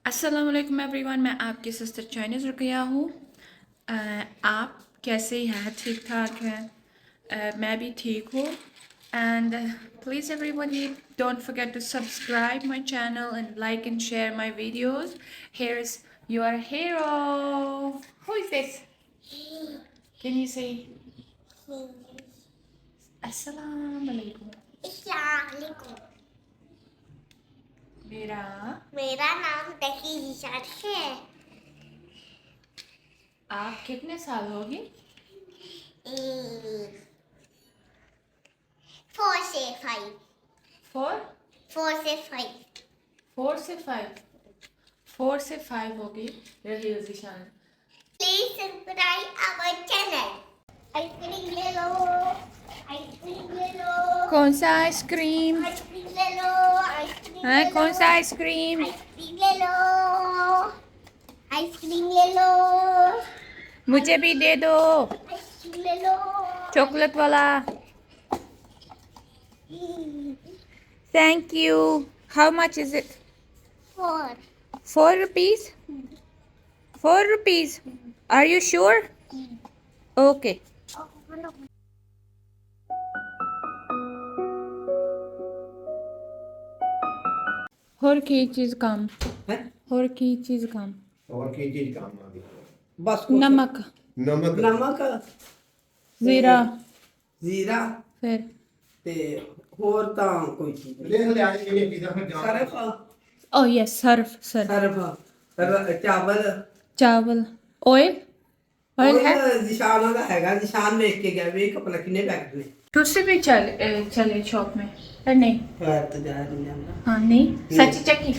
अस्सलाम वालेकुम एवरीवन, मैं आपकी सिस्टर चाइनीज़ रुकिया हूँ। आप कैसे हैं? ठीक ठाक हैं? मैं भी ठीक हूँ। And please everybody don't forget to subscribe my channel and like and share my videos. Here's your hero. Who is this? Can you say अस्सलाम वालेकुम? अस्सलामुअलैकुम। मेरा मेरा नाम तकीज़ात है। आप कितने साल होगी? 4 से 5। फोर 4 से 5। 4 से 5 होगी रही Zeeshan. Please subscribe our channel. Ice cream ले लो, आइसक्रीम ले लो, कौन सा आइसक्रीम? आइसक्रीम ले लो, आइसक्रीम हाँ, ले लो, कौन सा आइसक्रीम? आइसक्रीम ले लो, आइसक्रीम ले लो, मुझे भी दे दो, आइसक्रीम ले लो। चॉकलेट वाला। Thank you. How much is it? 4। 4 rupees? 4 rupees? Are you sure? Okay. और की चीज कम? है और की चीज कम? और की चीज काम आ गई? बस कुछ नमक, नमक नमक जीरा, जीरा फिर ਤੇ ਹੋਰ ਤਾਂ ਕੋਈ ਚੀਜ਼ ਨਹੀਂ। ले ले आज के पिज्जा में जान ਸਰਫ ओ यस, सर्फ सर्फ, ਚਾਵਲ चावल, ऑयल ऑयल है। ਨਿਸ਼ਾਨਾਂ ਦਾ ਹੈਗਾ, ਨਿਸ਼ਾਨ ਵੇਖ ਕੇ ਗਿਆ ਵੇਖ ਭਲਾ ਕਿੰਨੇ ਪੈਕਟ ਨੇ। तुझसे भी चले शॉप में? नहीं ਬਾਹਰ ਤਾਂ ਜਾ ਨਹੀਂ ਜਾਂਦਾ। हाँ नहीं, सच्ची चक्की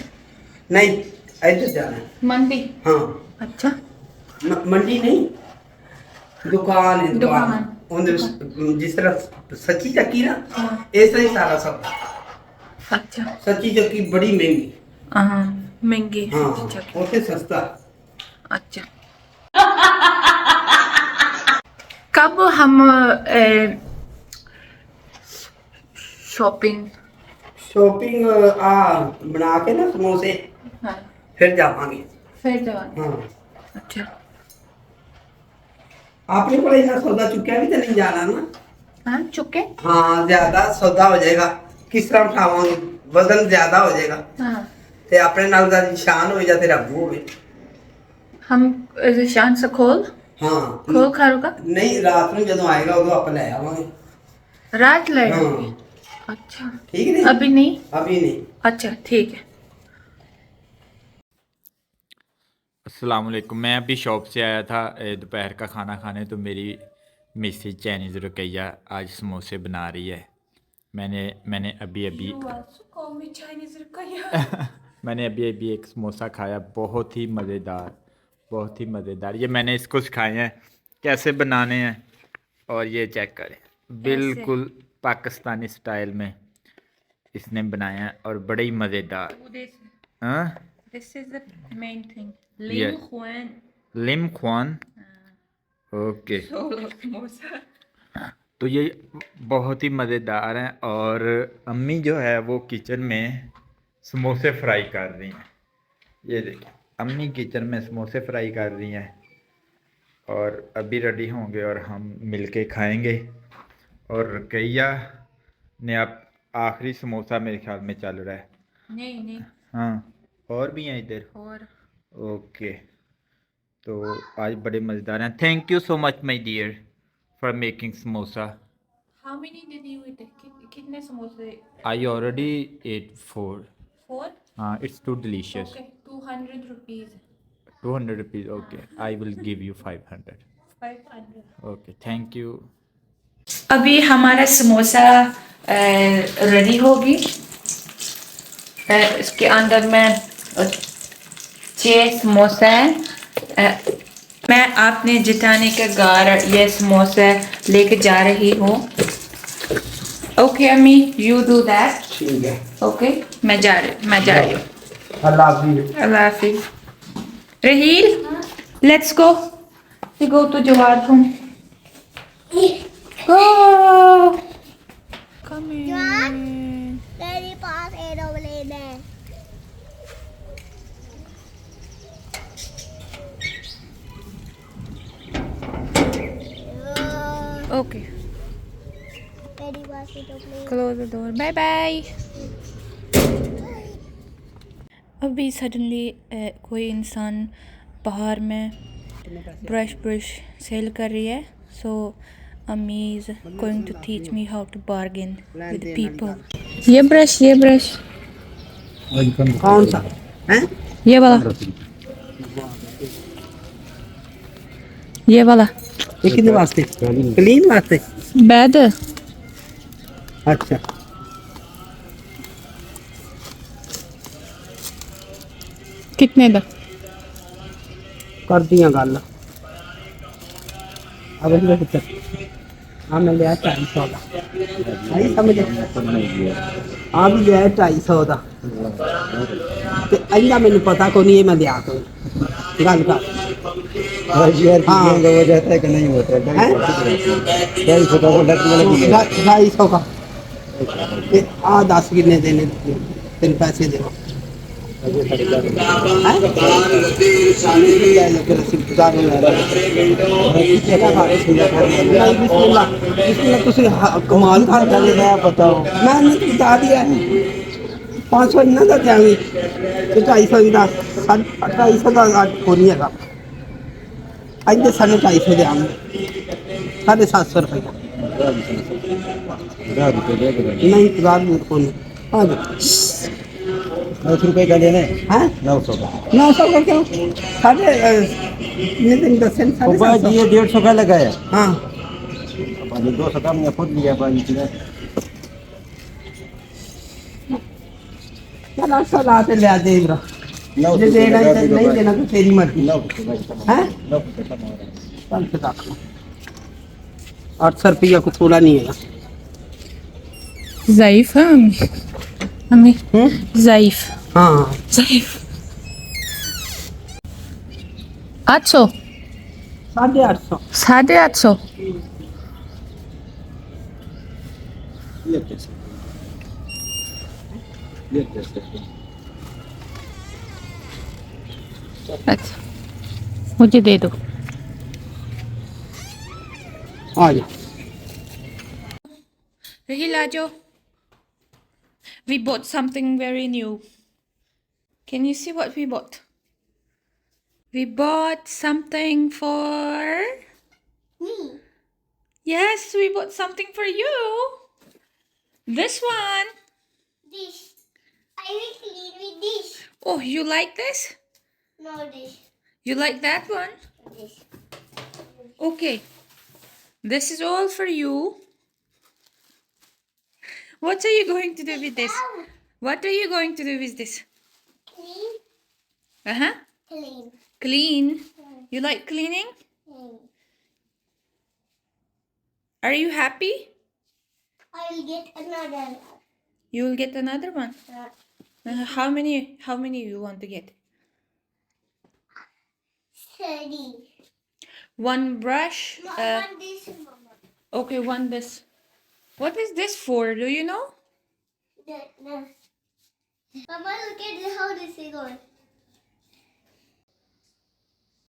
ਨਹੀਂ ਇੱਧਰ ਜਾਣਾ ਹੈ। मंदी। ਹਾਂ अच्छा, ਮੰਡੀ ਨਹੀਂ, ਦੁਕਾਨ ਹੈ ਦੁਕਾਨ। ਉਹਦੇ ਜਿਸ ਤਰ੍ਹਾਂ ਸੱਚੀ ਚੱਕੀ ਨਾ हाँ ਇਸ ਤਰ੍ਹਾਂ ਹੀ ਸਾਰਾ ਸਭ। अच्छा, ਸੱਚੀ ਚੱਕੀ ਬੜੀ ਮਹਿੰਗੀ। हाँ महंगी है ਹਾਂ सच्ची चक्की। ਉੱਥੇ ਸਸਤਾ। अच्छा, कब हम शॉपिंग? ਸ਼ੋਪਿੰਗ ਆ ਬਣਾ ਕੇ ਨਾ ਸਮੋਸੇ हाँ ਫਿਰ ਜਾਵਾਂਗੇ। फिर जवान। ਹਾਂ अच्छा आपने कोल इतना सौदा चुक्या भी तो नहीं जाना ना। हाँ चुके। हाँ ज्यादा सौदा हो जाएगा, किस तरह उठावांगे, वजन ज्यादा हो जाएगा हाँ ते अपने नाल दा निशान हो जा तेरा वो होवे। हम शान से खोल हाँ खारू का नहीं रात में जदों आएगा उदों आप ले आवांगे। रात ले। हाँ अच्छा, ठीक है अभी नहीं? अभी नहीं। अच्छा ठीक है। अस्सलाम वालेकुम। मैं अभी शॉप से आया था दोपहर का खाना खाने, तो मेरी मिसेज चाइनीज़ रुकैया आज समोसे बना रही है। मैंने अभी मैंने अभी एक समोसा खाया, बहुत ही मज़ेदार, बहुत ही मज़ेदार। ये मैंने इसको सिखाए हैं कैसे बनाने हैं, और ये चेक करें, बिल्कुल पाकिस्तानी स्टाइल में इसने बनाया है और बड़े ही मज़ेदार। हाँ This is the main thing. Yeah. लिम ख्वान। ओके, समोसा। तो ये बहुत ही मज़ेदार हैं। और अम्मी जो है वो किचन में समोसे फ्राई कर रही हैं। ये देखिए, अम्मी किचन में समोसे फ्राई कर रही हैं और अभी रेडी होंगे और हम मिलके खाएंगे। और रुकैया ने अब आखिरी समोसा मेरे ख्याल में चल रहा है। नहीं हाँ, और भी हैं इधर। और ओके, तो आज बड़े मज़ेदार हैं। Thank you so much my dear for making samosa. how many did you eat? कितने समोसे? I already ate 4। 4? हाँ, it's too delicious. Okay, 200 rupees. 200 rupees. Okay, I will give you 500। 500. Okay, thank you. अभी हमारा समोसा रेडी होगी। इसके अंदर में 6 समोसा है। मैं आपने जिताने के गार ये समोसा लेके जा रही हूँ। ओके अम्मी, यू डू दैट। ठीक है, ओके, मैं जा रही हूँ। अल्लाह हाफिज़। अल्लाह हाफिज। Raheel, let's go. We go to the bathroom. Go. Come in. मेरे पास एरोप्लेन है। Okay. Daddy wants me to play. Close the door. Bye bye. अभी सडनली कोई इंसान बाहर में ब्रश सेल कर रही है सो अम्मी is going to teach me how to bargain with people ये ब्रश कौन सा है? ये वाला ये कितने वास्ते? क्लीन वास्ते। बैद अच्छा कितने दा कर दिया गल। अब इसमें कुछ हाँ मैं लिया 250 का। नहीं समझ आ भी लिया 250 का ते अइया मैंने पता को नहीं है मैं लिया तो गल कर हाँ हो जाता है कि नहीं होता है 250 का ते आ 10 कितने देने तेरे पैसे दे कमाल बताओ मैंने तो बता दिया 500 इन्ना का देंगे 250 का 250 का को नहीं है अज 250 देंगे 750 रुपये नहीं 1000 को नहीं हाँ 900 रुपये का लेना है 900 का क्यों साढ़े दिन 10 ये 150 का लगाया हाँ 200 का हमने खुद लिया चल सलाह से ले दे मुझे देना नहीं देना तो तेरी मर्जी है 800 रुपया को थोड़ा नहीं है ज़ाइफ है अम्मी ज़ाइफ हाँ ज़ाइफ 800 850 850 अच्छा मुझे दे दो आ जा Rahil Ajo, we bought something very new. Can you see what we bought? We bought something for... Me. Yes, we bought something for you. This one. Dish. I will clean with dish. Oh, you like this? No dish. You like that one? Dish. Okay. This is all for you. What are you going to do with this? Ow. What are you going to do with this? Clean. Uh-huh. Clean. Clean. You like cleaning? Clean. Are you happy? I will get another. You will get another one. How many you want to get? 30. One brush. One dish, Mama. Okay, one this. What is this for? Do you know? No. Mama, look at how this is going.